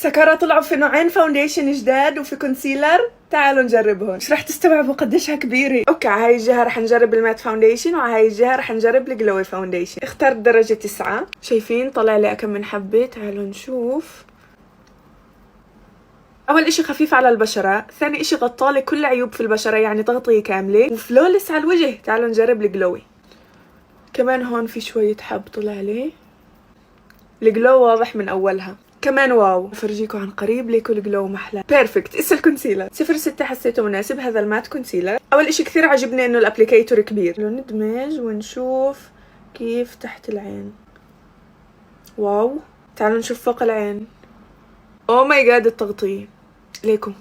سكارة طلعوا في نوعين فاونديشن جداد وفي كونسيلر، تعالوا نجربهم. مش راح تستوعبوا قديشها كبيرة. اوكي، على هاي الجهة راح نجرب المات فاونديشن، وعلى هاي الجهة راح نجرب الجلوي فاونديشن. اخترت درجة 9. شايفين طلع لي كم من حبة؟ تعالوا نشوف. اول اشي خفيف على البشرة، ثاني اشي غطالي كل عيوب في البشرة، يعني تغطية كاملة وفلولس على الوجه. تعالوا نجرب الجلوي. كمان هون في شوية حب طلع لي. الجلو واضح من اولها. كمان واو، افرجيكم عن قريب ليكو الجلو محلى. بيرفكت. اسا الكونسيلر 06 حسيته مناسب. هذا المات كونسيلر. اول اشي كثير عجبني انه الابليكيتور كبير. لو ندمج ونشوف كيف تحت العين. واو. تعالوا نشوف فوق العين. او ماي جاد التغطية ليكو.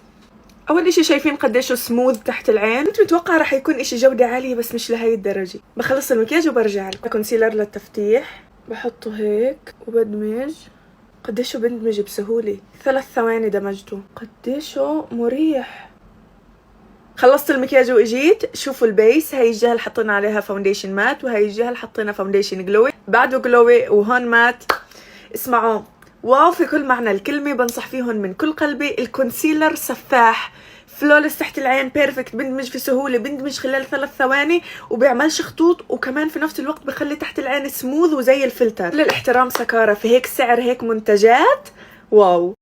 اول اشي شايفين قديش سموث تحت العين. كنت متوقع راح يكون اشي جودة عالية بس مش لهي الدرجة. بخلص المكياج وبرجع لكم. كونسيلر للتفتيح بحطه هيك وبدمج. قديشو بندمج بسهولة. 3 ثواني دمجته. قديشو مريح. خلصت المكياج واجيت. شوفوا البيس، هاي الجهة اللي حطينا عليها فاونديشن مات، وهاي الجهة اللي حطينا فاونديشن جلوي. بعده جلوي وهون مات. اسمعوا، واو في كل معنى الكلمة. بنصح فيهم من كل قلبي. الكونسيلر سفاح، فلولس تحت العين، بيرفكت، بندمج في سهولة، بندمج خلال 3 ثواني وبيعملش خطوط، وكمان في نفس الوقت بخلي تحت العين سموث وزي الفلتر. للاحترام سكارة، في هيك سعر هيك منتجات واو.